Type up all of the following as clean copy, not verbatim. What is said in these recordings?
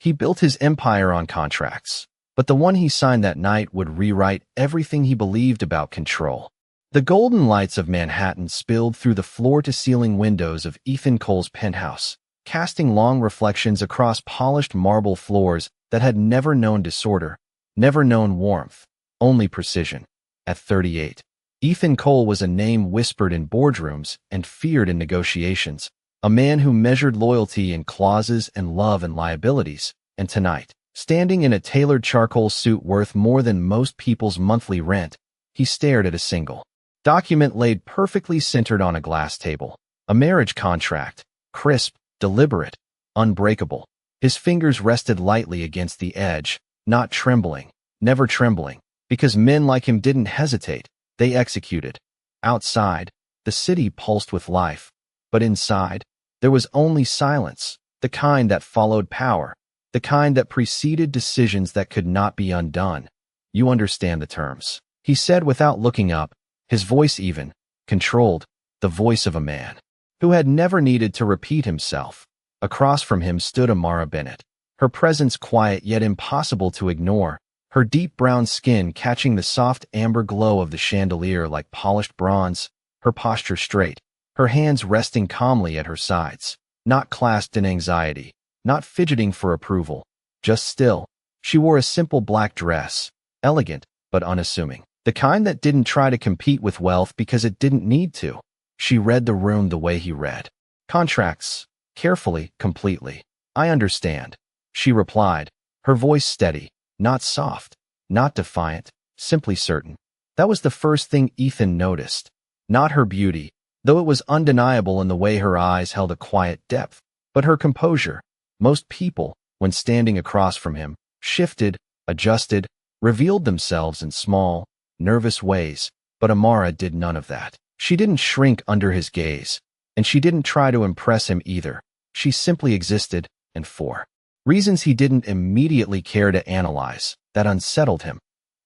He built his empire on contracts, but the one he signed that night would rewrite everything he believed about control. The golden lights of Manhattan spilled through the floor-to-ceiling windows of Ethan Cole's penthouse, casting long reflections across polished marble floors that had never known disorder, never known warmth, only precision. At 38, Ethan Cole was a name whispered in boardrooms and feared in negotiations, a man who measured loyalty in clauses and love in liabilities. And tonight, standing in a tailored charcoal suit worth more than most people's monthly rent, he stared at a single document laid perfectly centered on a glass table. A marriage contract, crisp, deliberate, unbreakable. His fingers rested lightly against the edge, not trembling, never trembling, because men like him didn't hesitate, they executed. Outside, the city pulsed with life, but inside, there was only silence, the kind that followed power, the kind that preceded decisions that could not be undone. You understand the terms, he said without looking up, his voice even, controlled, the voice of a man who had never needed to repeat himself. Across from him stood Amara Bennett, her presence quiet yet impossible to ignore, her deep brown skin catching the soft amber glow of the chandelier like polished bronze, her posture straight, her hands resting calmly at her sides, not clasped in anxiety, not fidgeting for approval, just still. She wore a simple black dress, elegant but unassuming, the kind that didn't try to compete with wealth because it didn't need to. She read the room the way he read contracts, carefully, completely. I understand, she replied, her voice steady, not soft, not defiant, simply certain. That was the first thing Ethan noticed, not her beauty, though it was undeniable in the way her eyes held a quiet depth, but her composure. Most people, when standing across from him, shifted, adjusted, revealed themselves in small, nervous ways, but Amara did none of that. She didn't shrink under his gaze, and she didn't try to impress him either. She simply existed, and for reasons he didn't immediately care to analyze, that unsettled him.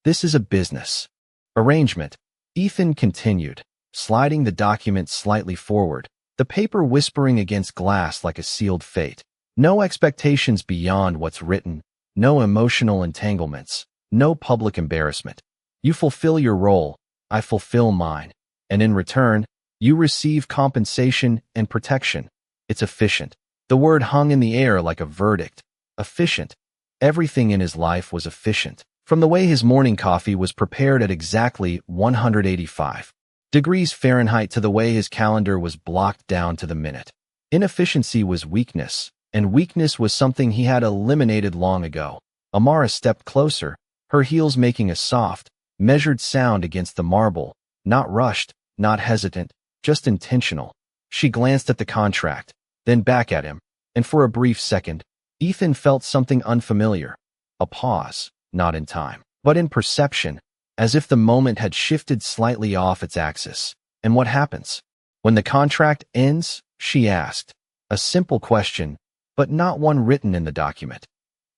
This is a business arrangement, Ethan continued, sliding the document slightly forward, the paper whispering against glass like a sealed fate. No expectations beyond what's written, no emotional entanglements, no public embarrassment. You fulfill your role, I fulfill mine, and in return, you receive compensation and protection. It's efficient. The word hung in the air like a verdict. Efficient. Everything in his life was efficient, from the way his morning coffee was prepared at exactly 185 degrees Fahrenheit to the way his calendar was blocked down to the minute. Inefficiency was weakness, and weakness was something he had eliminated long ago. Amara stepped closer, her heels making a soft, measured sound against the marble, not rushed, not hesitant, just intentional. She glanced at the contract, then back at him, and for a brief second, Ethan felt something unfamiliar. A pause, not in time, but in perception, as if the moment had shifted slightly off its axis. And what happens? When the contract ends, she asked. A simple question, but not one written in the document.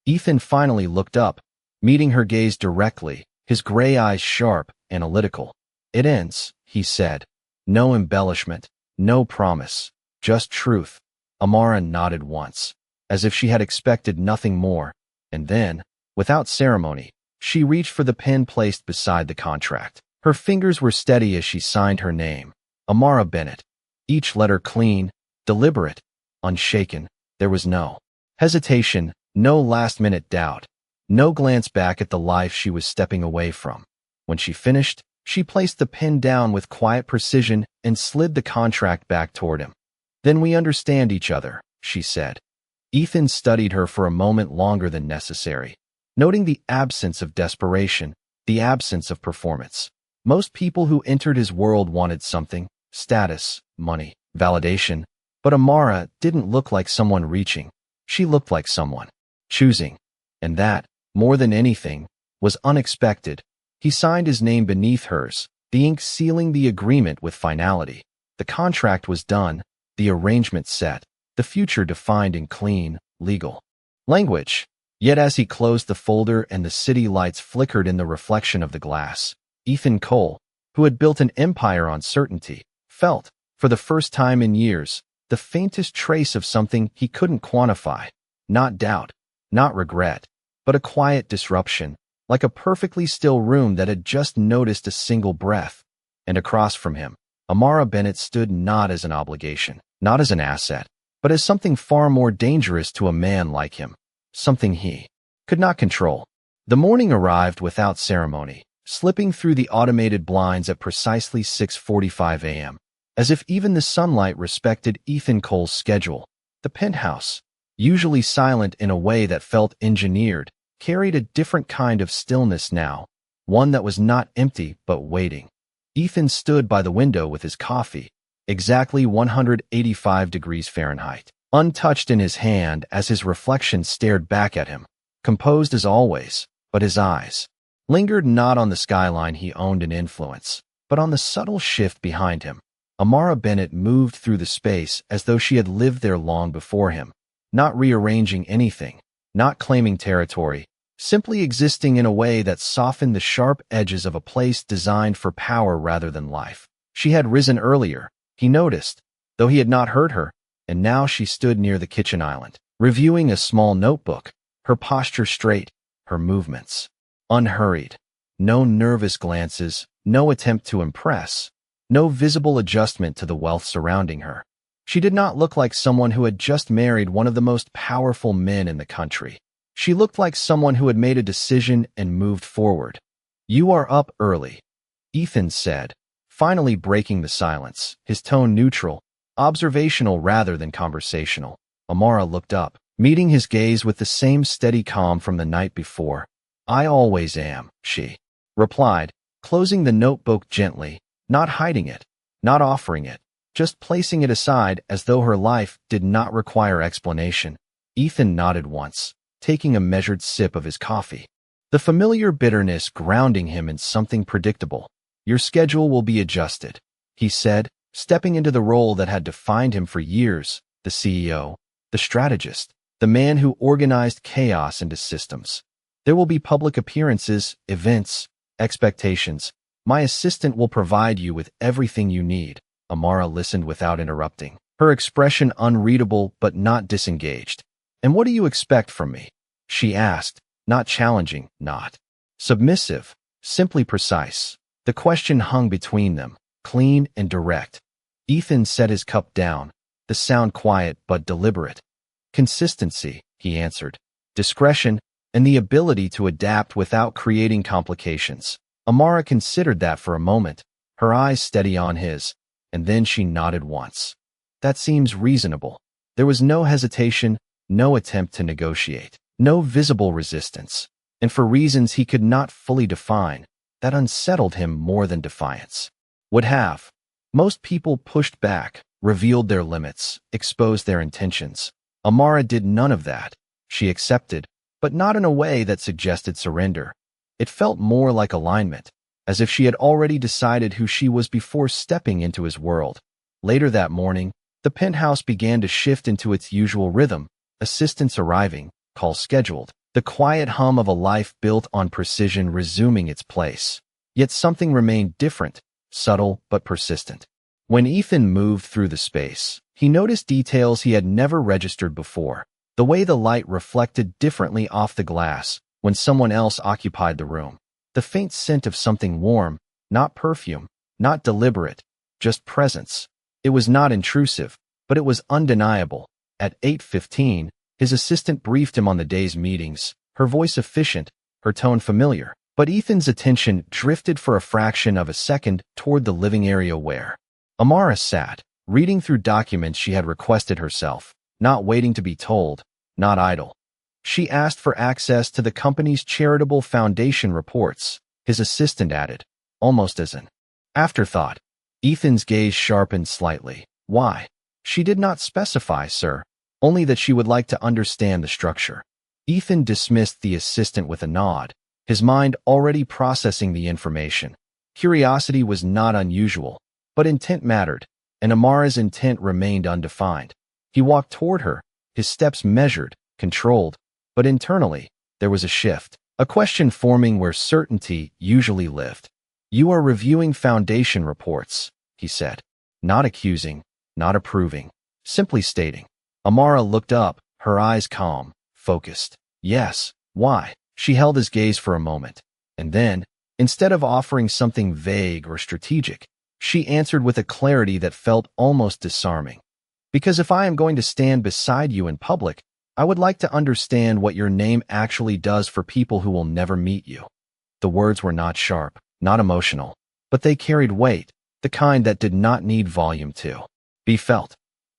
Ethan finally looked up, meeting her gaze directly, his gray eyes sharp, analytical. It ends, he said. No embellishment, no promise, just truth. Amara nodded once, as if she had expected nothing more, and then, without ceremony, she reached for the pen placed beside the contract. Her fingers were steady as she signed her name, Amara Bennett, each letter clean, deliberate, unshaken. There was no hesitation, no last-minute doubt, no glance back at the life she was stepping away from. When she finished, she placed the pen down with quiet precision and slid the contract back toward him. Then we understand each other, she said. Ethan studied her for a moment longer than necessary, noting the absence of desperation, the absence of performance. Most people who entered his world wanted something, status, money, validation, but Amara didn't look like someone reaching. She looked like someone choosing. And that, more than anything, was unexpected. He signed his name beneath hers, the ink sealing the agreement with finality. The contract was done, the arrangement set, the future defined in clean, legal language. Yet as he closed the folder and the city lights flickered in the reflection of the glass, Ethan Cole, who had built an empire on certainty, felt, for the first time in years, the faintest trace of something he couldn't quantify. Not doubt, Not regret, but a quiet disruption, like a perfectly still room that had just noticed a single breath. And across from him, Amara Bennett stood not as an obligation, not as an asset, but as something far more dangerous to a man like him, something he could not control. The morning arrived without ceremony, slipping through the automated blinds at precisely 6:45 a.m., as if even the sunlight respected Ethan Cole's schedule. The penthouse, usually silent in a way that felt engineered, carried a different kind of stillness now, one that was not empty but waiting. Ethan stood by the window with his coffee, exactly 185 degrees Fahrenheit, untouched in his hand as his reflection stared back at him, composed as always, but his eyes lingered not on the skyline he owned an influence, but on the subtle shift behind him. Amara Bennett moved through the space as though she had lived there long before him, not rearranging anything, not claiming territory, simply existing in a way that softened the sharp edges of a place designed for power rather than life. She had risen earlier, he noticed, though he had not heard her, and now she stood near the kitchen island, reviewing a small notebook, her posture straight, her movements unhurried. No nervous glances, no attempt to impress, no visible adjustment to the wealth surrounding her. She did not look like someone who had just married one of the most powerful men in the country. She looked like someone who had made a decision and moved forward. "You are up early," Ethan said, finally breaking the silence, his tone neutral, observational rather than conversational. Amara looked up, meeting his gaze with the same steady calm from the night before. "I always am," she replied, closing the notebook gently, not hiding it, not offering it, just placing it aside as though her life did not require explanation. Ethan nodded once, taking a measured sip of his coffee, the familiar bitterness grounding him in something predictable. "Your schedule will be adjusted," he said, stepping into the role that had defined him for years, the CEO, the strategist, the man who organized chaos into systems. "There will be public appearances, events, expectations. My assistant will provide you with everything you need." Amara listened without interrupting, her expression unreadable but not disengaged. "And what do you expect from me?" she asked, not challenging, not submissive, simply precise. The question hung between them, clean and direct. Ethan set his cup down, the sound quiet but deliberate. "Consistency," he answered. "Discretion, and the ability to adapt without creating complications." Amara considered that for a moment, her eyes steady on his, and then she nodded once. "That seems reasonable." There was no hesitation, no attempt to negotiate, no visible resistance, and for reasons he could not fully define, that unsettled him more than defiance would have. Most people pushed back, revealed their limits, exposed their intentions. Amara did none of that. She accepted, but not in a way that suggested surrender. It felt more like alignment, as if she had already decided who she was before stepping into his world. Later that morning, the penthouse began to shift into its usual rhythm, assistants arriving, calls scheduled, the quiet hum of a life built on precision resuming its place. Yet something remained different, subtle but persistent. When Ethan moved through the space, he noticed details he had never registered before. The way the light reflected differently off the glass when someone else occupied the room. The faint scent of something warm, not perfume, not deliberate, just presence. It was not intrusive, but it was undeniable. At 8:15, his assistant briefed him on the day's meetings, her voice efficient, her tone familiar. But Ethan's attention drifted for a fraction of a second toward the living area where Amara sat, reading through documents she had requested herself, not waiting to be told, not idle. She asked for access to the company's charitable foundation reports, his assistant added, almost as an afterthought. Ethan's gaze sharpened slightly. "Why?" "She did not specify, sir, only that she would like to understand the structure." Ethan dismissed the assistant with a nod, his mind already processing the information. Curiosity was not unusual, but intent mattered, and Amara's intent remained undefined. He walked toward her, his steps measured, controlled, but internally, there was a shift, a question forming where certainty usually lived. "You are reviewing foundation reports," he said, not accusing, not approving, simply stating. Amara looked up, her eyes calm, focused. Yes, why? She held his gaze for a moment. And then, instead of offering something vague or strategic, she answered with a clarity that felt almost disarming. Because if I am going to stand beside you in public, I would like to understand what your name actually does for people who will never meet you. The words were not sharp, not emotional, but they carried weight, the kind that did not need volume to be felt.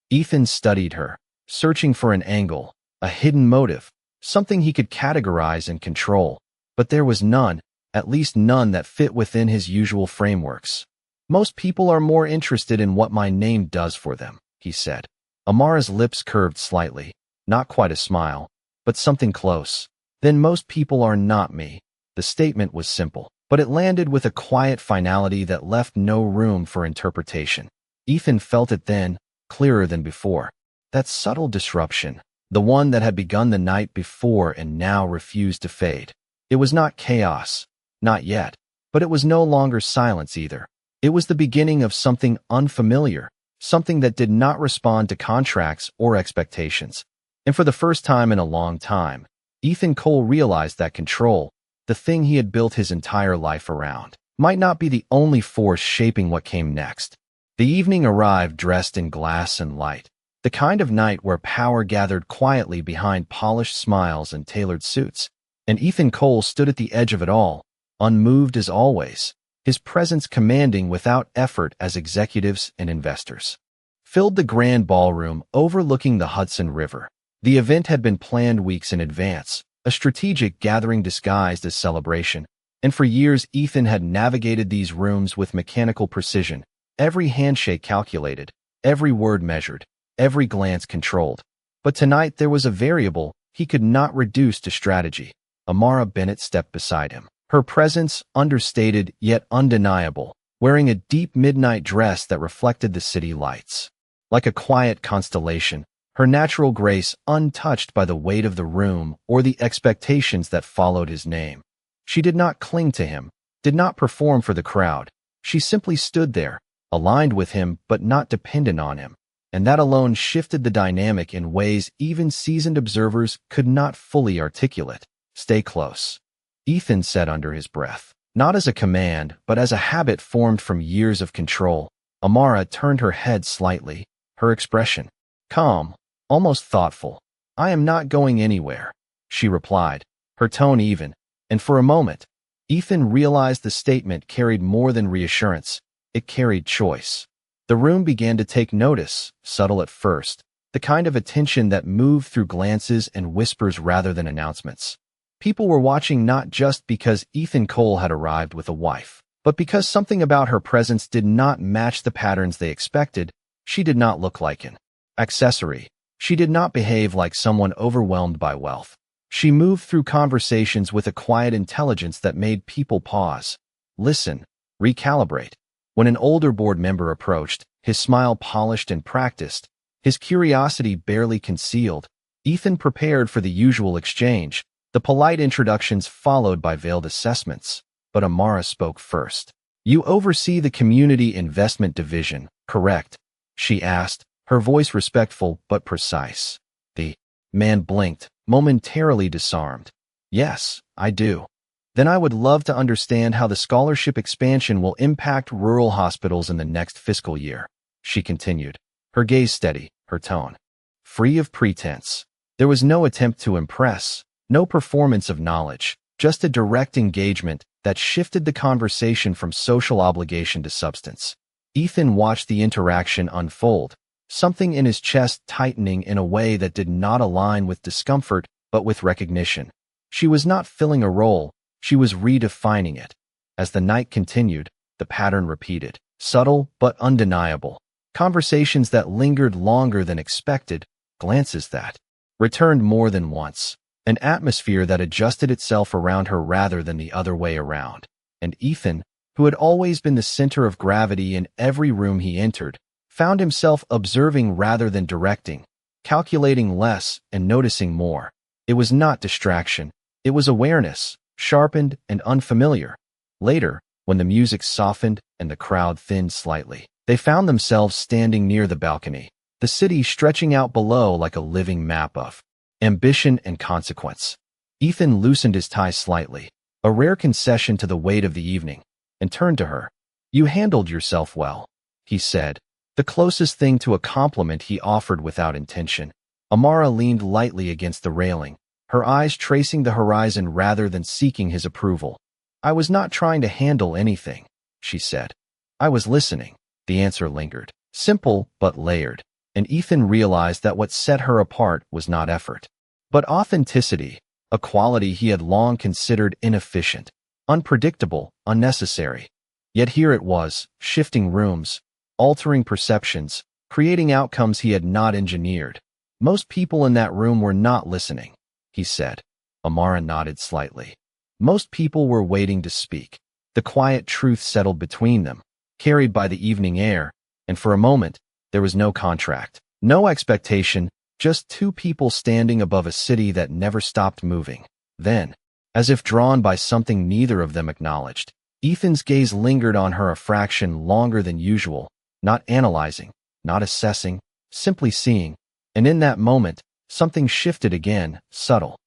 Ethan studied her, searching for an angle, a hidden motive, something he could categorize and control, but there was none, at least none that fit within his usual frameworks. Most people are more interested in what my name does for them, he said. Amara's lips curved slightly, not quite a smile, but something close. Then most people are not me. The statement was simple, but it landed with a quiet finality that left no room for interpretation. Ethan felt it then, clearer than before. That subtle disruption, the one that had begun the night before and now refused to fade. It was not chaos, not yet, but it was no longer silence either. It was the beginning of something unfamiliar, something that did not respond to contracts or expectations. And for the first time in a long time, Ethan Cole realized that control, the thing he had built his entire life around, might not be the only force shaping what came next. The evening arrived dressed in glass and light, the kind of night where power gathered quietly behind polished smiles and tailored suits. And Ethan Cole stood at the edge of it all, unmoved as always, his presence commanding without effort as executives and investors filled the grand ballroom overlooking the Hudson River. The event had been planned weeks in advance, a strategic gathering disguised as celebration, and for years Ethan had navigated these rooms with mechanical precision, every handshake calculated, every word measured, every glance controlled. But tonight there was a variable he could not reduce to strategy. Amara Bennett stepped beside him, her presence understated yet undeniable, wearing a deep midnight dress that reflected the city lights. Like a quiet constellation, her natural grace untouched by the weight of the room or the expectations that followed his name. She did not cling to him, did not perform for the crowd. She simply stood there, aligned with him but not dependent on him. And that alone shifted the dynamic in ways even seasoned observers could not fully articulate. Stay close, Ethan said under his breath, not as a command, but as a habit formed from years of control. Amara turned her head slightly, her expression calm, almost thoughtful. I am not going anywhere, she replied, her tone even, and for a moment, Ethan realized the statement carried more than reassurance. It carried choice. The room began to take notice, subtle at first, the kind of attention that moved through glances and whispers rather than announcements. People were watching not just because Ethan Cole had arrived with a wife, but because something about her presence did not match the patterns they expected. She did not look like an accessory. She did not behave like someone overwhelmed by wealth. She moved through conversations with a quiet intelligence that made people pause, listen, recalibrate. When an older board member approached, his smile polished and practiced, his curiosity barely concealed, Ethan prepared for the usual exchange, the polite introductions followed by veiled assessments. But Amara spoke first. You oversee the community investment division, correct? She asked, her voice respectful but precise. The man blinked, momentarily disarmed. Yes, I do. Then I would love to understand how the scholarship expansion will impact rural hospitals in the next fiscal year, she continued, her gaze steady, her tone free of pretense. There was no attempt to impress, no performance of knowledge, just a direct engagement that shifted the conversation from social obligation to substance. Ethan watched the interaction unfold, something in his chest tightening in a way that did not align with discomfort but with recognition. She was not filling a role, she was redefining it. As the night continued, the pattern repeated, subtle but undeniable. Conversations that lingered longer than expected, glances that returned more than once, an atmosphere that adjusted itself around her rather than the other way around. And Ethan, who had always been the center of gravity in every room he entered, found himself observing rather than directing, calculating less and noticing more. It was not distraction, it was awareness, sharpened and unfamiliar. Later, when the music softened and the crowd thinned slightly, they found themselves standing near the balcony, the city stretching out below like a living map of ambition and consequence. Ethan loosened his tie slightly, a rare concession to the weight of the evening, and turned to her. "You handled yourself well," he said, the closest thing to a compliment he offered without intention. Amara leaned lightly against the railing, her eyes tracing the horizon rather than seeking his approval. "I was not trying to handle anything," she said. "I was listening." The answer lingered, simple but layered, and Ethan realized that what set her apart was not effort, but authenticity, a quality he had long considered inefficient, unpredictable, unnecessary. Yet here it was, shifting rooms, altering perceptions, creating outcomes he had not engineered. "Most people in that room were not listening," he said. Amara nodded slightly. Most people were waiting to speak. The quiet truth settled between them, carried by the evening air, and for a moment, there was no contract, no expectation, just two people standing above a city that never stopped moving. Then, as if drawn by something neither of them acknowledged, Ethan's gaze lingered on her a fraction longer than usual, not analyzing, not assessing, simply seeing. And in that moment, something shifted again, subtle,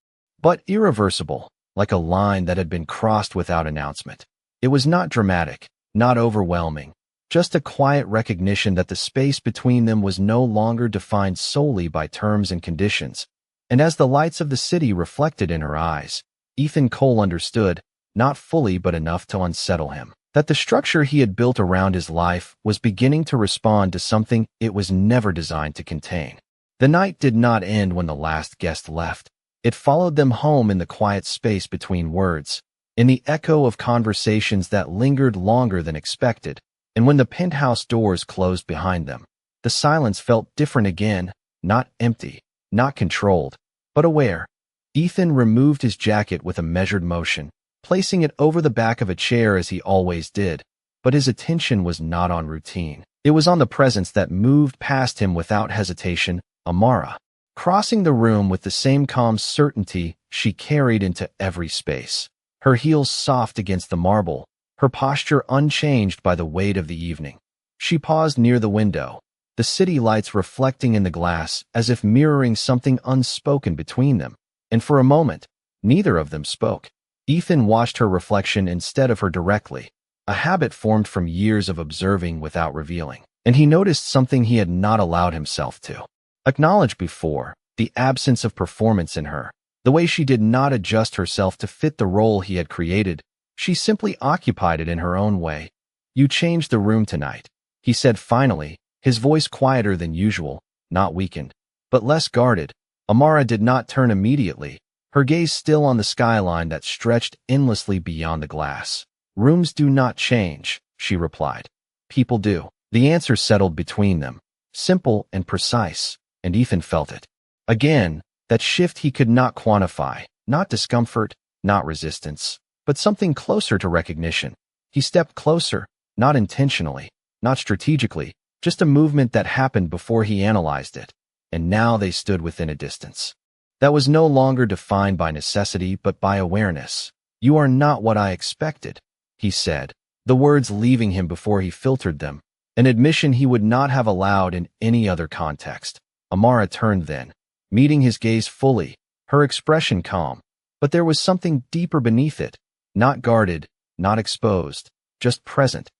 but irreversible, like a line that had been crossed without announcement. It was not dramatic, not overwhelming, just a quiet recognition that the space between them was no longer defined solely by terms and conditions. And as the lights of the city reflected in her eyes, Ethan Cole understood, not fully but enough to unsettle him, that the structure he had built around his life was beginning to respond to something it was never designed to contain. The night did not end when the last guest left. It followed them home in the quiet space between words, in the echo of conversations that lingered longer than expected. And when the penthouse doors closed behind them, the silence felt different again, not empty, not controlled, but aware. Ethan removed his jacket with a measured motion, placing it over the back of a chair as he always did, but his attention was not on routine. It was on the presence that moved past him without hesitation, Amara, crossing the room with the same calm certainty she carried into every space, her heels soft against the marble, her posture unchanged by the weight of the evening. She paused near the window, the city lights reflecting in the glass as if mirroring something unspoken between them, and for a moment, neither of them spoke. Ethan watched her reflection instead of her directly, a habit formed from years of observing without revealing, and he noticed something he had not allowed himself to acknowledge before, the absence of performance in her, the way she did not adjust herself to fit the role he had created. She simply occupied it in her own way. "You changed the room tonight," he said finally, his voice quieter than usual, not weakened, but less guarded. Amara did not turn immediately, her gaze still on the skyline that stretched endlessly beyond the glass. "Rooms do not change," she replied. "People do." The answer settled between them, simple and precise, and Ethan felt it. Again, that shift he could not quantify, not discomfort, not resistance, but something closer to recognition. He stepped closer, not intentionally, not strategically, just a movement that happened before he analyzed it, and now they stood within a distance that was no longer defined by necessity but by awareness. "You are not what I expected," he said, the words leaving him before he filtered them, an admission he would not have allowed in any other context. Amara turned then, meeting his gaze fully, her expression calm, but there was something deeper beneath it, not guarded, not exposed, just present.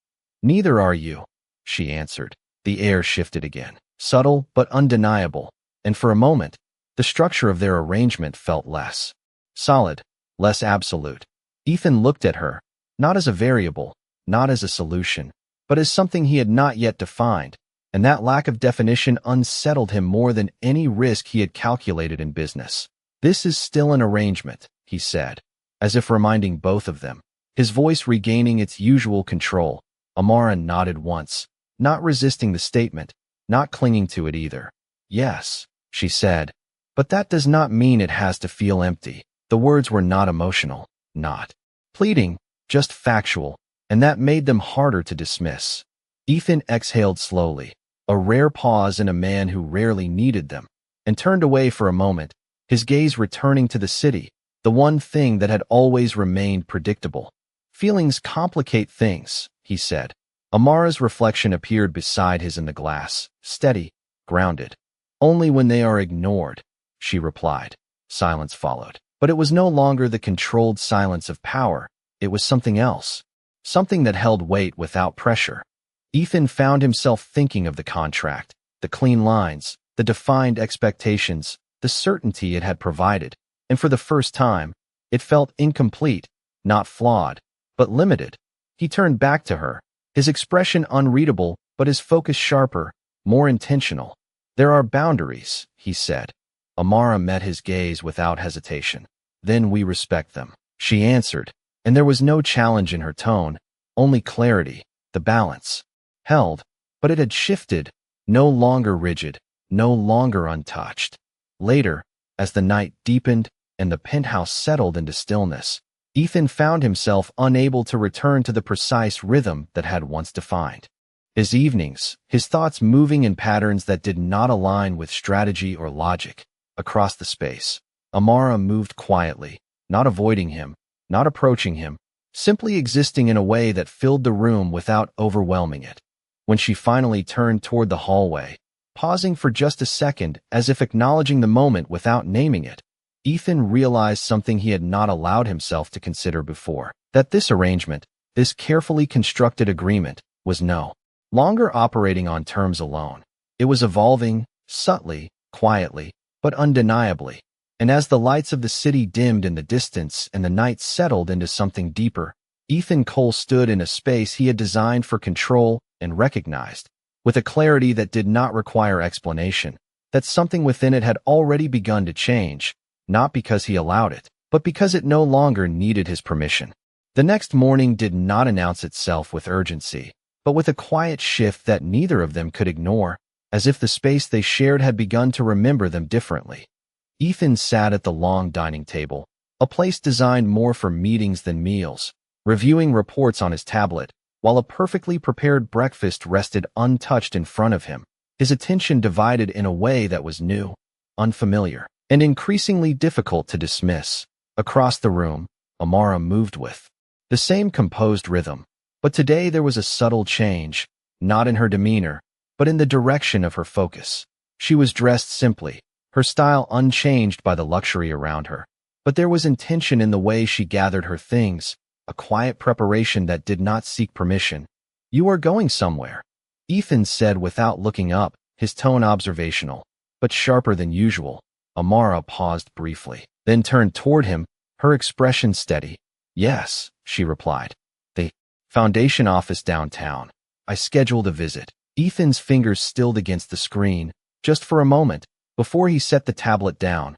"Neither are you," she answered. The air shifted again, subtle but undeniable, and for a moment, the structure of their arrangement felt less solid, less absolute. Ethan looked at her, not as a variable, not as a solution, but as something he had not yet defined, and that lack of definition unsettled him more than any risk he had calculated in business. "This is still an arrangement," he said, as if reminding both of them, his voice regaining its usual control. Amara nodded once, not resisting the statement, not clinging to it either. "Yes," she said, "but that does not mean it has to feel empty." The words were not emotional, not pleading, just factual, and that made them harder to dismiss. Ethan exhaled slowly, a rare pause in a man who rarely needed them, and turned away for a moment, his gaze returning to the city, the one thing that had always remained predictable. "Feelings complicate things," he said. Amara's reflection appeared beside his in the glass, steady, grounded. "Only when they are ignored," she replied. Silence followed. But it was no longer the controlled silence of power. It was something else. Something that held weight without pressure. Ethan found himself thinking of the contract, the clean lines, the defined expectations, the certainty it had provided, and for the first time, it felt incomplete, not flawed, but limited. He turned back to her, his expression unreadable, but his focus sharper, more intentional. "There are boundaries," he said. Amara met his gaze without hesitation. "Then we respect them," she answered, and there was no challenge in her tone, only clarity, the balance. Held, but it had shifted, no longer rigid, no longer untouched. Later, as the night deepened and the penthouse settled into stillness, Ethan found himself unable to return to the precise rhythm that had once defined his evenings, his thoughts moving in patterns that did not align with strategy or logic. Across the space, Amara moved quietly, not avoiding him, not approaching him, simply existing in a way that filled the room without overwhelming it. When she finally turned toward the hallway, pausing for just a second as if acknowledging the moment without naming it, Ethan realized something he had not allowed himself to consider before, that this arrangement, this carefully constructed agreement, was no longer operating on terms alone. It was evolving, subtly, quietly, but undeniably. And as the lights of the city dimmed in the distance and the night settled into something deeper, Ethan Cole stood in a space he had designed for control and recognized, with a clarity that did not require explanation, that something within it had already begun to change, not because he allowed it, but because it no longer needed his permission. The next morning did not announce itself with urgency, but with a quiet shift that neither of them could ignore, as if the space they shared had begun to remember them differently. Ethan sat at the long dining table, a place designed more for meetings than meals, reviewing reports on his tablet, while a perfectly prepared breakfast rested untouched in front of him, his attention divided in a way that was new, unfamiliar, and increasingly difficult to dismiss. Across the room, Amara moved with the same composed rhythm, but today there was a subtle change, not in her demeanor, but in the direction of her focus. She was dressed simply, her style unchanged by the luxury around her, but there was intention in the way she gathered her things, a quiet preparation that did not seek permission. "You are going somewhere," Ethan said without looking up, his tone observational, but sharper than usual. Amara paused briefly, then turned toward him, her expression steady. "Yes," she replied. "The foundation office downtown. I scheduled a visit." Ethan's fingers stilled against the screen, just for a moment, before he set the tablet down.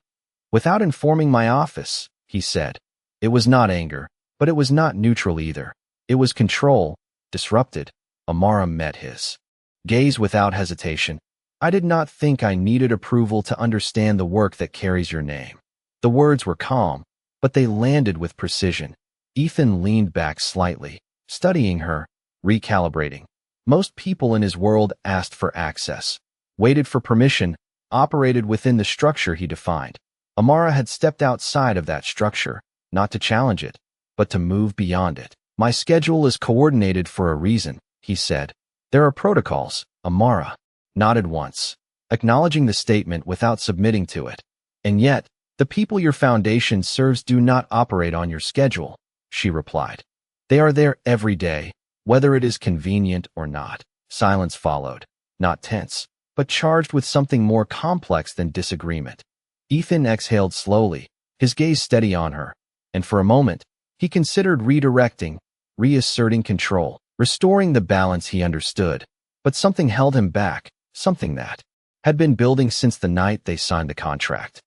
"Without informing my office," he said. It was not anger, but it was not neutral either. It was control, disrupted. Amara met his gaze without hesitation. "I did not think I needed approval to understand the work that carries your name." The words were calm, but they landed with precision. Ethan leaned back slightly, studying her, recalibrating. Most people in his world asked for access, waited for permission, operated within the structure he defined. Amara had stepped outside of that structure, not to challenge it, but to move beyond it. "My schedule is coordinated for a reason," he said. "There are protocols." Amara nodded once, acknowledging the statement without submitting to it. "And yet, the people your foundation serves do not operate on your schedule," she replied. "They are there every day, whether it is convenient or not." Silence followed, not tense, but charged with something more complex than disagreement. Ethan exhaled slowly, his gaze steady on her, and for a moment, he considered redirecting, reasserting control, restoring the balance he understood. But something held him back, something that had been building since the night they signed the contract.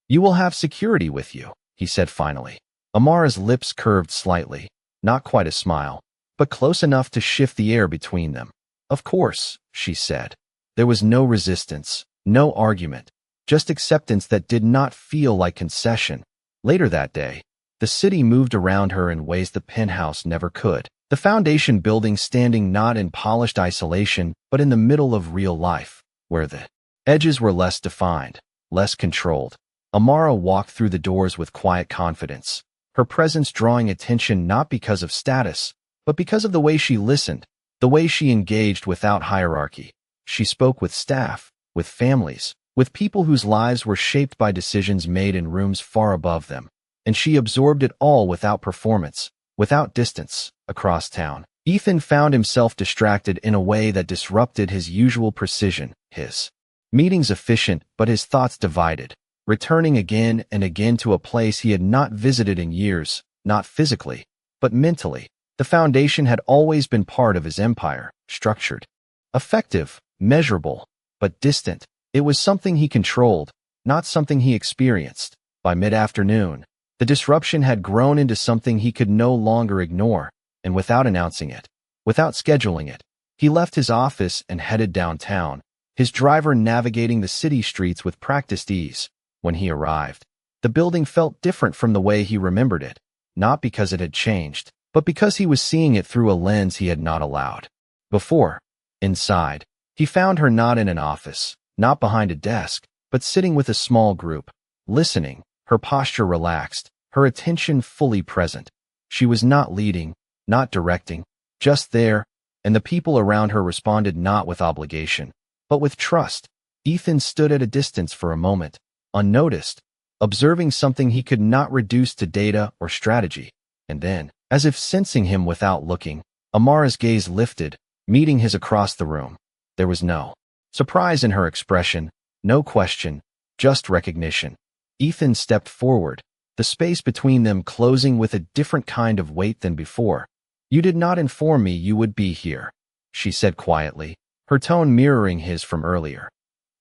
"You will have security with you," he said finally. Amara's lips curved slightly, not quite a smile, but close enough to shift the air between them. "Of course," she said. There was no resistance, no argument, just acceptance that did not feel like concession. Later that day, the city moved around her in ways the penthouse never could. The foundation building standing not in polished isolation, but in the middle of real life, where the edges were less defined, less controlled. Amara walked through the doors with quiet confidence, her presence drawing attention not because of status, but because of the way she listened, the way she engaged without hierarchy. She spoke with staff, with families, with people whose lives were shaped by decisions made in rooms far above them. and she absorbed it all without performance, without distance, across town. Ethan found himself distracted in a way that disrupted his usual precision, his meetings efficient but his thoughts divided, returning again and again to a place he had not visited in years, not physically, but mentally. The foundation had always been part of his empire, structured, effective, measurable, but distant. It was something he controlled, not something he experienced. By mid-afternoon, the disruption had grown into something he could no longer ignore, and without announcing it, without scheduling it, he left his office and headed downtown, his driver navigating the city streets with practiced ease. When he arrived, the building felt different from the way he remembered it, not because it had changed, but because he was seeing it through a lens he had not allowed before. Inside, he found her not in an office, not behind a desk, but sitting with a small group, listening, her posture relaxed, her attention fully present. She was not leading, not directing, just there, and the people around her responded not with obligation, but with trust. Ethan stood at a distance for a moment, unnoticed, observing something he could not reduce to data or strategy, and then, as if sensing him without looking, Amara's gaze lifted, meeting his across the room. There was no surprise in her expression, no question, just recognition. Ethan stepped forward, the space between them closing with a different kind of weight than before. "You did not inform me you would be here," she said quietly, her tone mirroring his from earlier.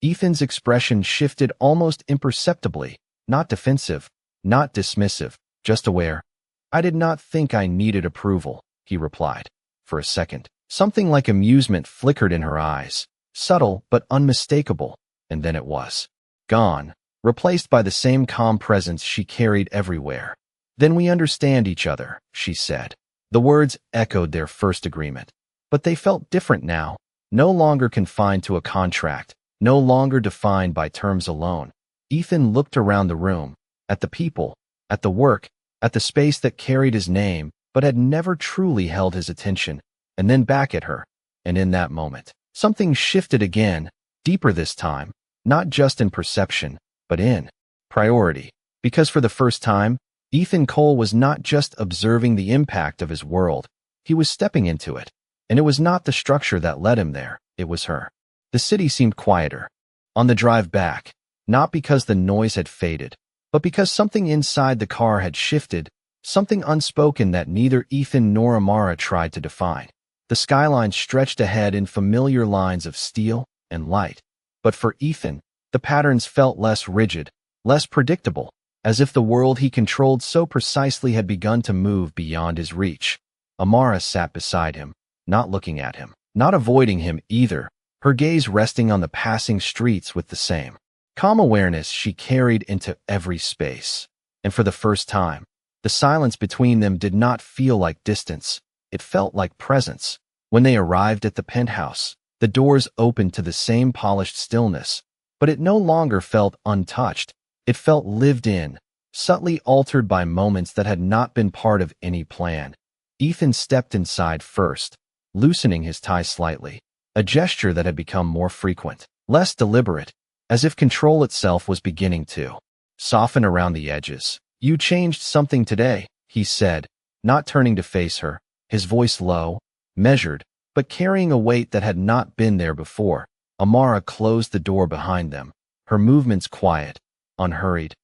Ethan's expression shifted almost imperceptibly, not defensive, not dismissive, just aware. "I did not think I needed approval," he replied. For a second, something like amusement flickered in her eyes, subtle but unmistakable, and then it was gone, replaced by the same calm presence she carried everywhere. "Then we understand each other," she said. The words echoed their first agreement, but they felt different now, no longer confined to a contract, no longer defined by terms alone. Ethan looked around the room, at the people, at the work, at the space that carried his name but had never truly held his attention, and then back at her. And in that moment, something shifted again, deeper this time, not just in perception, but in priority. Because for the first time, Ethan Cole was not just observing the impact of his world, he was stepping into it. And it was not the structure that led him there, it was her. The city seemed quieter. On the drive back, not because the noise had faded, but because something inside the car had shifted, something unspoken that neither Ethan nor Amara tried to define. The skyline stretched ahead in familiar lines of steel and light. But for Ethan, the patterns felt less rigid, less predictable, as if the world he controlled so precisely had begun to move beyond his reach. Amara sat beside him, not looking at him, not avoiding him either, her gaze resting on the passing streets with the same calm awareness she carried into every space. And for the first time, the silence between them did not feel like distance, it felt like presence. When they arrived at the penthouse, the doors opened to the same polished stillness, but it no longer felt untouched. It felt lived in, subtly altered by moments that had not been part of any plan. Ethan stepped inside first, loosening his tie slightly, a gesture that had become more frequent, less deliberate, as if control itself was beginning to soften around the edges. "You changed something today," he said, not turning to face her, his voice low, measured, but carrying a weight that had not been there before. Amara closed the door behind them, her movements quiet, unhurried.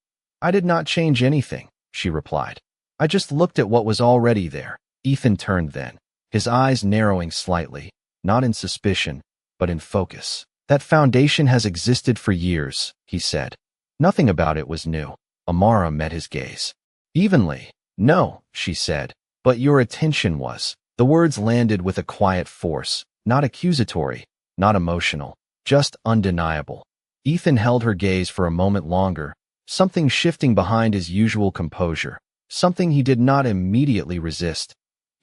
"I did not change anything," she replied. "I just looked at what was already there." Ethan turned then, his eyes narrowing slightly, not in suspicion, but in focus. "That foundation has existed for years," he said. Nothing about it was new. Amara met his gaze evenly. "No," she said, "but your attention was." The words landed with a quiet force, not accusatory, not emotional, just undeniable. Ethan held her gaze for a moment longer, something shifting behind his usual composure, something he did not immediately resist.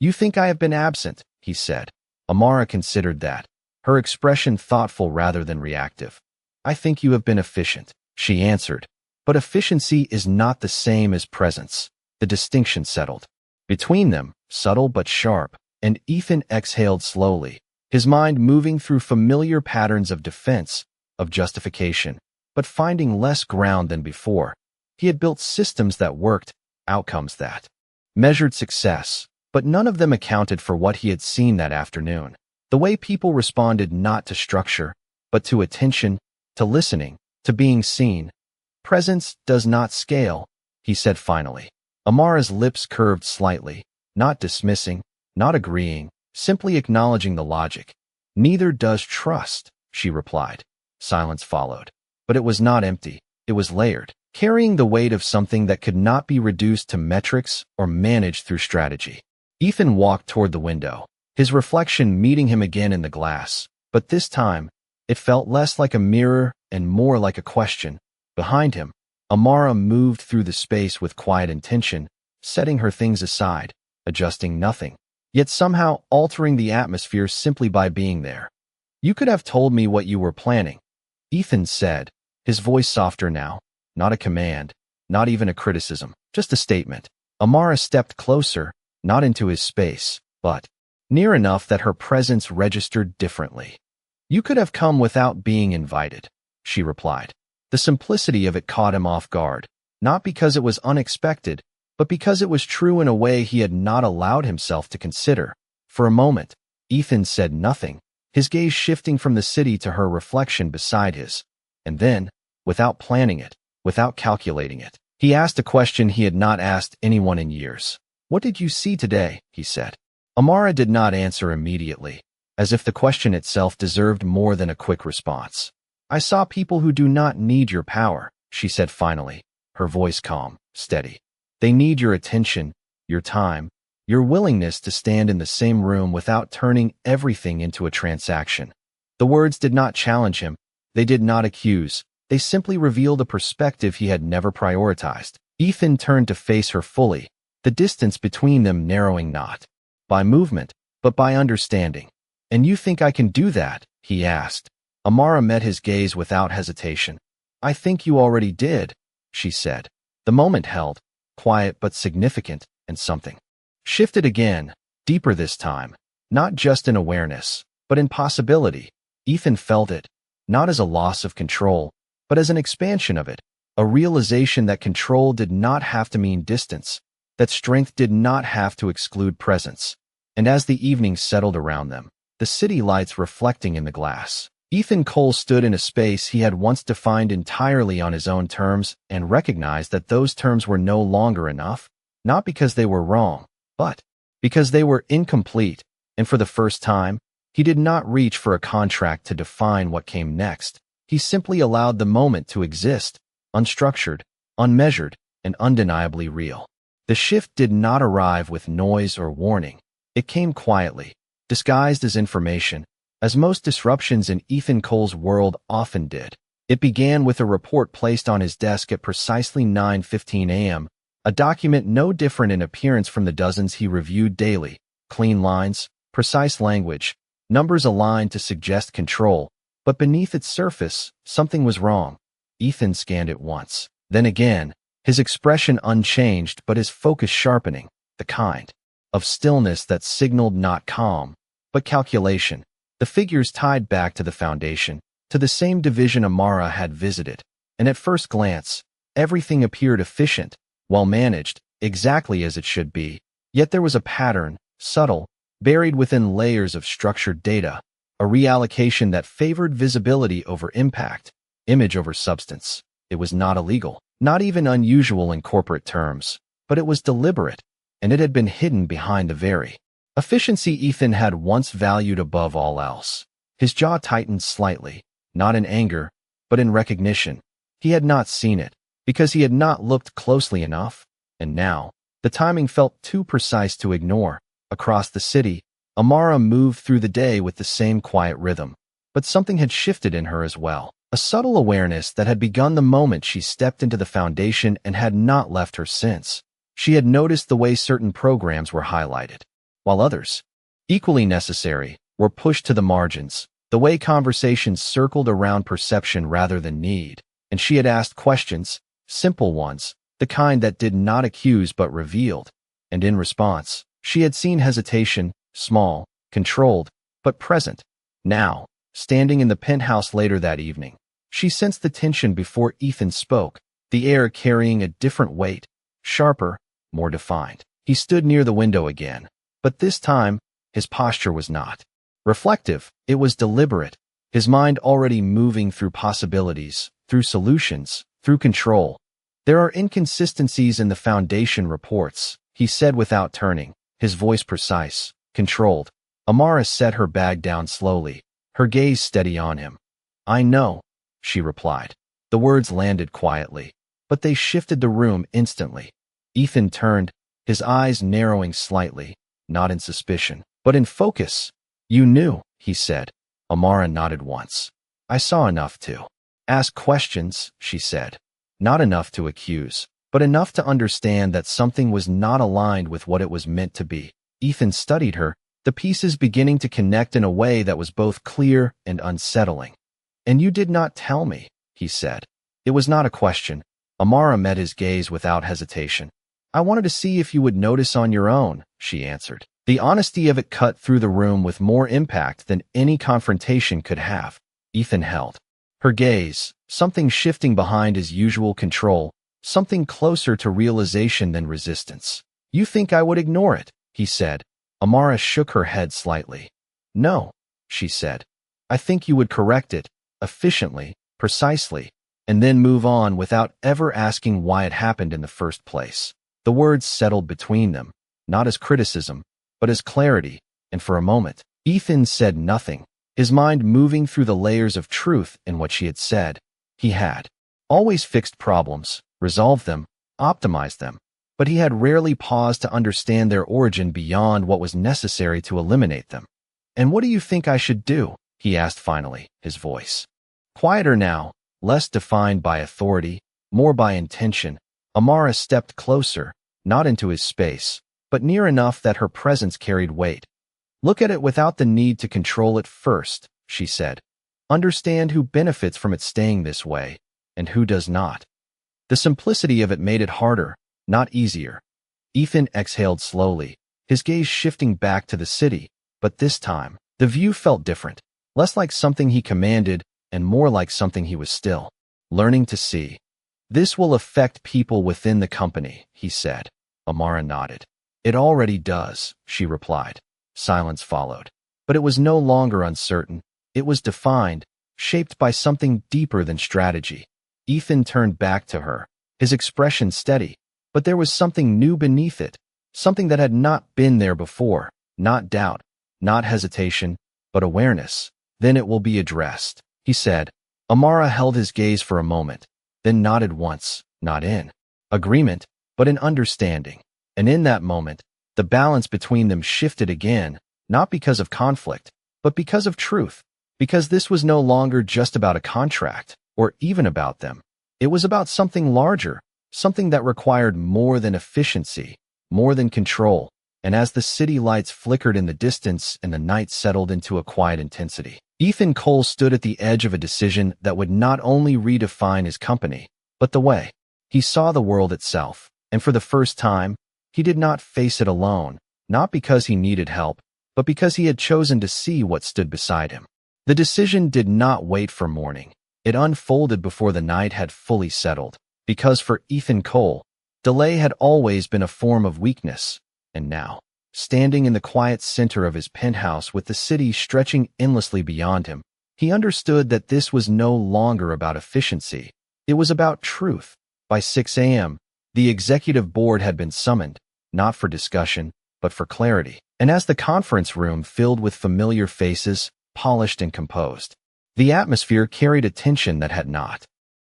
"You think I have been absent," he said. Amara considered that, her expression thoughtful rather than reactive. "I think you have been efficient," she answered. But efficiency is not the same as presence. The distinction settled between them, subtle but sharp, and Ethan exhaled slowly, his mind moving through familiar patterns of defense, of justification, but finding less ground than before. He had built systems that worked, outcomes that measured success, but none of them accounted for what he had seen that afternoon. The way people responded not to structure, but to attention, to listening, to being seen. Presence does not scale, he said finally. Amara's lips curved slightly, not dismissing, not agreeing, simply acknowledging the logic. Neither does trust, she replied. Silence followed. But it was not empty. It was layered, carrying the weight of something that could not be reduced to metrics or managed through strategy. Ethan walked toward the window, his reflection meeting him again in the glass. But this time, it felt less like a mirror and more like a question. Behind him, Amara moved through the space with quiet intention, setting her things aside, adjusting nothing, yet somehow altering the atmosphere simply by being there. "You could have told me what you were planning," Ethan said, his voice softer now. Not a command, not even a criticism, just a statement. Amara stepped closer, not into his space, but near enough that her presence registered differently. "You could have come without being invited," she replied. The simplicity of it caught him off guard, not because it was unexpected, but because it was true in a way he had not allowed himself to consider. For a moment, Ethan said nothing, his gaze shifting from the city to her reflection beside his. And then, without planning it, without calculating it, he asked a question he had not asked anyone in years. "What did you see today?" he said. Amara did not answer immediately, as if the question itself deserved more than a quick response. "I saw people who do not need your power," she said finally, her voice calm, steady. "They need your attention, your time, your willingness to stand in the same room without turning everything into a transaction." The words did not challenge him. They did not accuse. They simply revealed a perspective he had never prioritized. Ethan turned to face her fully, the distance between them narrowing not by movement, but by understanding. "And you think I can do that?" he asked. Amara met his gaze without hesitation. "I think you already did," she said. The moment held, quiet but significant, and something shifted again, deeper this time, not just in awareness, but in possibility. Ethan felt it, not as a loss of control, but as an expansion of it, a realization that control did not have to mean distance, that strength did not have to exclude presence. And as the evening settled around them, the city lights reflecting in the glass, Ethan Cole stood in a space he had once defined entirely on his own terms and recognized that those terms were no longer enough, not because they were wrong, but because they were incomplete, and for the first time, he did not reach for a contract to define what came next. He simply allowed the moment to exist, unstructured, unmeasured, and undeniably real. The shift did not arrive with noise or warning. It came quietly, disguised as information, as most disruptions in Ethan Cole's world often did. It began with a report placed on his desk at precisely 9:15 a.m., a document no different in appearance from the dozens he reviewed daily. Clean lines, precise language, numbers aligned to suggest control, but beneath its surface, something was wrong. Ethan scanned it once, then again, his expression unchanged but his focus sharpening, the kind of stillness that signaled not calm, but calculation. The figures tied back to the foundation, to the same division Amara had visited, and at first glance, everything appeared efficient, well managed, exactly as it should be. Yet there was a pattern, subtle, buried within layers of structured data, a reallocation that favored visibility over impact, image over substance. It was not illegal, not even unusual in corporate terms, but it was deliberate, and it had been hidden behind the very efficiency Ethan had once valued above all else. His jaw tightened slightly, not in anger, but in recognition. He had not seen it, because he had not looked closely enough, and now, the timing felt too precise to ignore. Across the city, Amara moved through the day with the same quiet rhythm, but something had shifted in her as well, a subtle awareness that had begun the moment she stepped into the foundation and had not left her since. She had noticed the way certain programs were highlighted, while others, equally necessary, were pushed to the margins, the way conversations circled around perception rather than need, and she had asked questions, simple ones, the kind that did not accuse but revealed, and in response, she had seen hesitation, small, controlled, but present. Now, standing in the penthouse later that evening, she sensed the tension before Ethan spoke, the air carrying a different weight, sharper, more defined. He stood near the window again, but this time, his posture was not reflective. It was deliberate, his mind already moving through possibilities, through solutions, through control. There are inconsistencies in the Foundation reports, he said without turning, his voice precise, controlled. Amara set her bag down slowly, her gaze steady on him. I know, she replied. The words landed quietly, but they shifted the room instantly. Ethan turned, his eyes narrowing slightly, not in suspicion, but in focus. You knew, he said. Amara nodded once. I saw enough to ask questions, she said. Not enough to accuse, but enough to understand that something was not aligned with what it was meant to be. Ethan studied her, the pieces beginning to connect in a way that was both clear and unsettling. And you did not tell me, he said. It was not a question. Amara met his gaze without hesitation. I wanted to see if you would notice on your own, she answered. The honesty of it cut through the room with more impact than any confrontation could have. Ethan held her gaze, something shifting behind his usual control, something closer to realization than resistance. You think I would ignore it, he said. Amara shook her head slightly. No, she said. I think you would correct it, efficiently, precisely, and then move on without ever asking why it happened in the first place. The words settled between them, not as criticism, but as clarity, and for a moment, Ethan said nothing, his mind moving through the layers of truth in what she had said. He had always fixed problems, resolved them, optimized them, but he had rarely paused to understand their origin beyond what was necessary to eliminate them. And what do you think I should do? He asked finally, his voice quieter now, less defined by authority, more by intention. Amara stepped closer, not into his space, but near enough that her presence carried weight. Look at it without the need to control it first, she said. Understand who benefits from it staying this way, and who does not. The simplicity of it made it harder, not easier. Ethan exhaled slowly, his gaze shifting back to the city, but this time, the view felt different, less like something he commanded and more like something he was still learning to see. This will affect people within the company, he said. Amara nodded. It already does, she replied. Silence followed. But it was no longer uncertain. It was defined, shaped by something deeper than strategy. Ethan turned back to her, his expression steady, but there was something new beneath it, something that had not been there before, not doubt, not hesitation, but awareness. Then it will be addressed, he said. Amara held his gaze for a moment, then nodded once, not in agreement, but in understanding. And in that moment, the balance between them shifted again, not because of conflict, but because of truth, because this was no longer just about a contract, or even about them. It was about something larger, something that required more than efficiency, more than control. And as the city lights flickered in the distance and the night settled into a quiet intensity, Ethan Cole stood at the edge of a decision that would not only redefine his company, but the way he saw the world itself. And for the first time, he did not face it alone, not because he needed help, but because he had chosen to see what stood beside him. The decision did not wait for morning. It unfolded before the night had fully settled, because for Ethan Cole, delay had always been a form of weakness. And now, standing in the quiet center of his penthouse with the city stretching endlessly beyond him, he understood that this was no longer about efficiency. It was about truth. By 6 a.m., the executive board had been summoned, not for discussion, but for clarity. And as the conference room filled with familiar faces, polished and composed, the atmosphere carried a tension that had not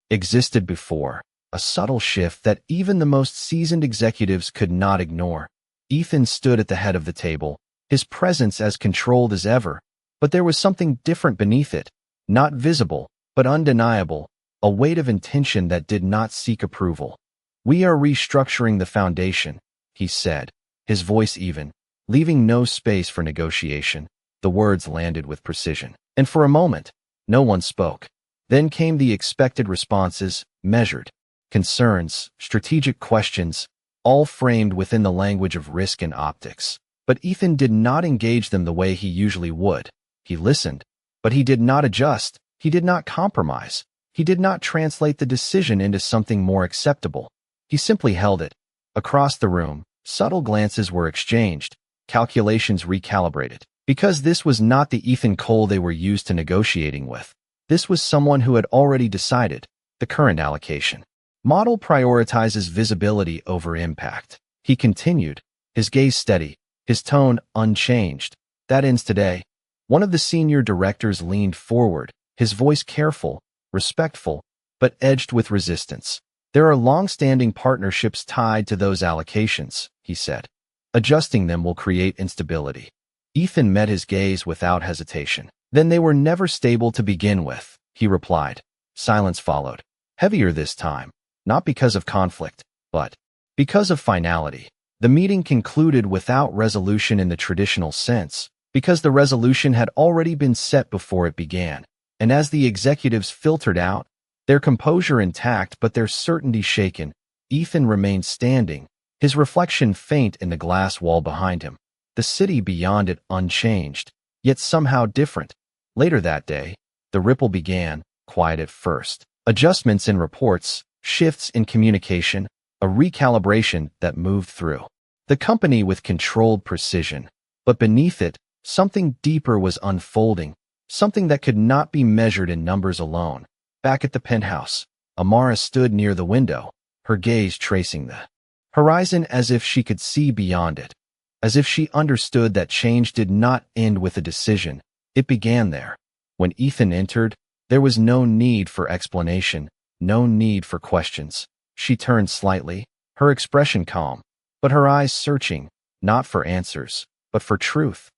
existed before, a subtle shift that even the most seasoned executives could not ignore. Ethan stood at the head of the table, his presence as controlled as ever, but there was something different beneath it, not visible, but undeniable, a weight of intention that did not seek approval. We are restructuring the foundation, he said, his voice even, leaving no space for negotiation. The words landed with precision, and for a moment, no one spoke. Then came the expected responses, measured concerns, strategic questions, all framed within the language of risk and optics. But Ethan did not engage them the way he usually would. He listened, but he did not adjust. He did not compromise. He did not translate the decision into something more acceptable. He simply held it, Across the room, subtle glances were exchanged, calculations recalibrated. Because this was not the Ethan Cole they were used to negotiating with. This was someone who had already decided the current allocation. Model prioritizes visibility over impact. He continued, his gaze steady, his tone unchanged. That ends today. One of the senior directors leaned forward, his voice careful, respectful, but edged with resistance. There are long-standing partnerships tied to those allocations, he said. Adjusting them will create instability. Ethan met his gaze without hesitation. Then they were never stable to begin with, he replied. Silence followed. Heavier this time, not because of conflict, but because of finality. The meeting concluded without resolution in the traditional sense, because the resolution had already been set before it began. And as the executives filtered out, their composure intact but their certainty shaken, Ethan remained standing, his reflection faint in the glass wall behind him. The city beyond it unchanged, yet somehow different. Later that day, the ripple began, quiet at first. Adjustments in reports, shifts in communication, a recalibration that moved through the company with controlled precision. But beneath it, something deeper was unfolding, something that could not be measured in numbers alone. Back at the penthouse, Amara stood near the window, her gaze tracing the horizon as if she could see beyond it. As if she understood that change did not end with a decision, it began there. When Ethan entered, there was no need for explanation, no need for questions. She turned slightly, her expression calm, but her eyes searching, not for answers, but for truth.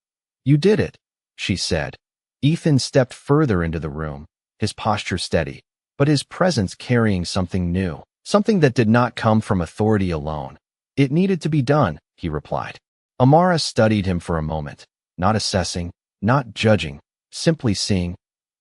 You did it, she said. Ethan stepped further into the room, his posture steady, but his presence carrying something new, something that did not come from authority alone. It needed to be done, he replied. Amara studied him for a moment, not assessing, not judging, simply seeing.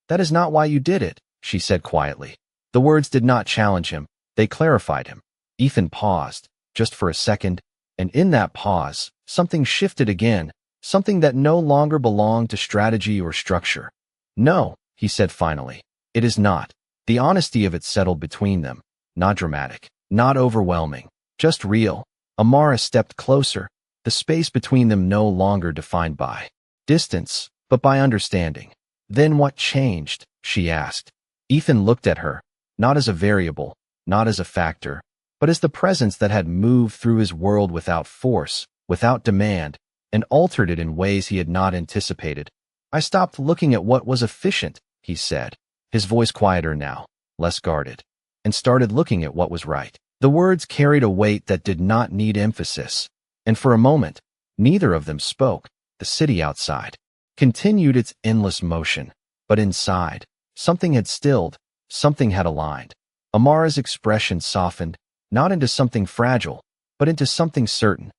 That is not why you did it, she said quietly. The words did not challenge him, they clarified him. Ethan paused, just for a second, and in that pause, something shifted again, something that no longer belonged to strategy or structure. No, he said finally, it is not. The honesty of it settled between them, not dramatic, not overwhelming, just real. Amara stepped closer, the space between them no longer defined by distance, but by understanding. Then what changed? She asked. Ethan looked at her, not as a variable, not as a factor, but as the presence that had moved through his world without force, without demand, and altered it in ways he had not anticipated. I stopped looking at what was efficient, he said, his voice quieter now, less guarded, and started looking at what was right. The words carried a weight that did not need emphasis. And for a moment, neither of them spoke. The city outside continued its endless motion, but inside, something had stilled, something had aligned. Amara's expression softened, not into something fragile, but into something certain.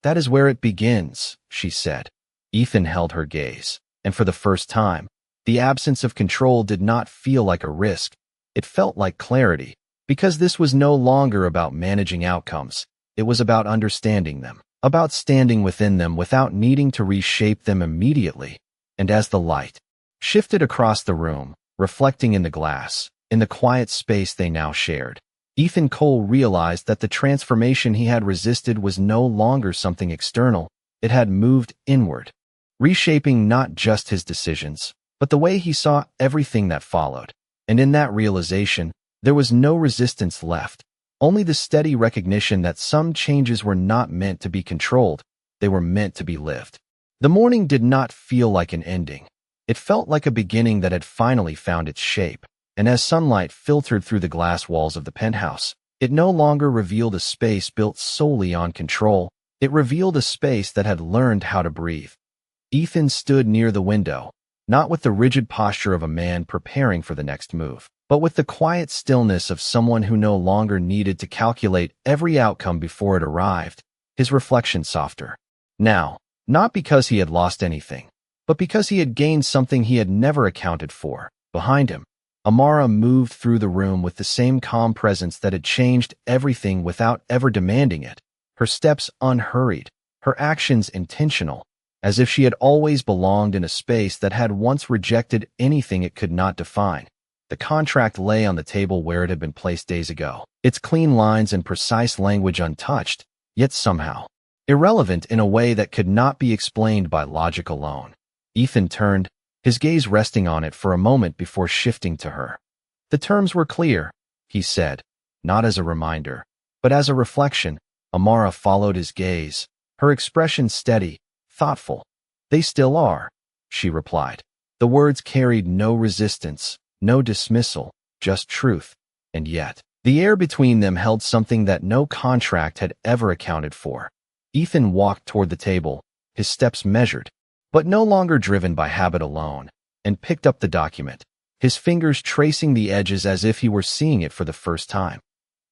That is where it begins, she said. Ethan held her gaze, and for the first time, the absence of control did not feel like a risk. It felt like clarity, because this was no longer about managing outcomes. It was about understanding them, about standing within them without needing to reshape them immediately. And as the light shifted across the room, reflecting in the glass, in the quiet space they now shared, Ethan Cole realized that the transformation he had resisted was no longer something external. It had moved inward, reshaping not just his decisions, but the way he saw everything that followed. And in that realization, there was no resistance left, only the steady recognition that some changes were not meant to be controlled, they were meant to be lived. The morning did not feel like an ending. It felt like a beginning that had finally found its shape. And as sunlight filtered through the glass walls of the penthouse, it no longer revealed a space built solely on control. It revealed a space that had learned how to breathe. Ethan stood near the window, not with the rigid posture of a man preparing for the next move, but with the quiet stillness of someone who no longer needed to calculate every outcome before it arrived, his reflection softer. Now, not because he had lost anything, but because he had gained something he had never accounted for. Behind him, Amara moved through the room with the same calm presence that had changed everything without ever demanding it, her steps unhurried, her actions intentional, as if she had always belonged in a space that had once rejected anything it could not define. The contract lay on the table where it had been placed days ago, its clean lines and precise language untouched, yet somehow irrelevant in a way that could not be explained by logic alone. Ethan turned, his gaze resting on it for a moment before shifting to her. The terms were clear, he said, not as a reminder, but as a reflection. Amara followed his gaze, her expression steady, thoughtful. They still are, she replied. The words carried no resistance, no dismissal, just truth. And yet, the air between them held something that no contract had ever accounted for. Ethan walked toward the table, his steps measured, but no longer driven by habit alone, and picked up the document, his fingers tracing the edges as if he were seeing it for the first time.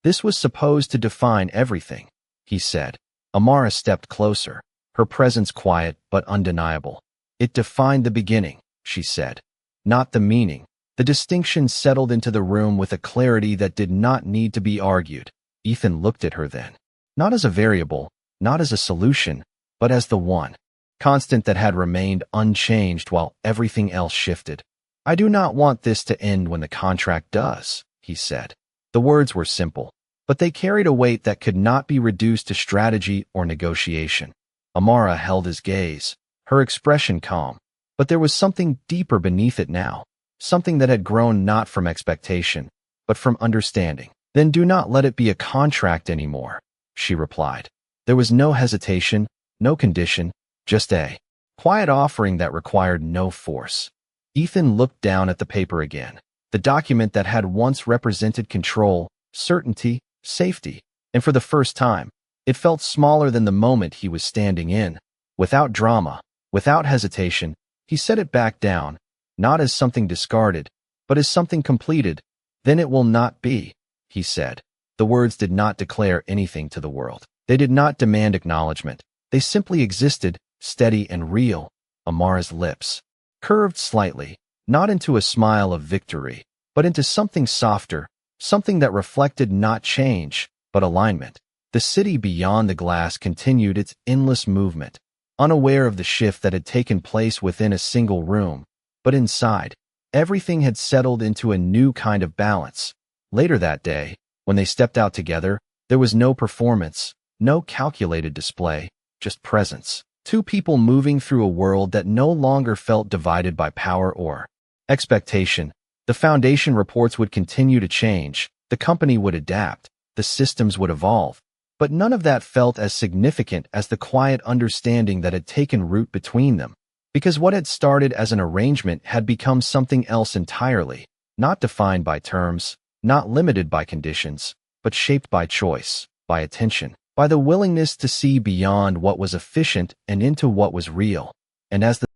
This was supposed to define everything, he said. Amara stepped closer, her presence quiet but undeniable. It defined the beginning, she said, not the meaning. The distinction settled into the room with a clarity that did not need to be argued. Ethan looked at her then, not as a variable, not as a solution, but as the one constant that had remained unchanged while everything else shifted. I do not want this to end when the contract does, he said. The words were simple, but they carried a weight that could not be reduced to strategy or negotiation. Amara held his gaze, her expression calm, but there was something deeper beneath it now, something that had grown not from expectation, but from understanding. Then do not let it be a contract anymore, she replied. There was no hesitation, no condition, just a quiet offering that required no force. Ethan looked down at the paper again, the document that had once represented control, certainty, safety, and for the first time, it felt smaller than the moment he was standing in. Without drama, without hesitation, he set it back down, not as something discarded, but as something completed. Then it will not be, he said. The words did not declare anything to the world. They did not demand acknowledgement. They simply existed, steady and real. Amara's lips curved slightly, not into a smile of victory, but into something softer, something that reflected not change, but alignment. The city beyond the glass continued its endless movement, unaware of the shift that had taken place within a single room. But inside, everything had settled into a new kind of balance. Later that day, when they stepped out together, there was no performance, no calculated display, just presence. Two people moving through a world that no longer felt divided by power or expectation. The foundation reports would continue to change, the company would adapt, the systems would evolve, but none of that felt as significant as the quiet understanding that had taken root between them. Because what had started as an arrangement had become something else entirely, not defined by terms, not limited by conditions, but shaped by choice, by attention, by the willingness to see beyond what was efficient and into what was real. And as the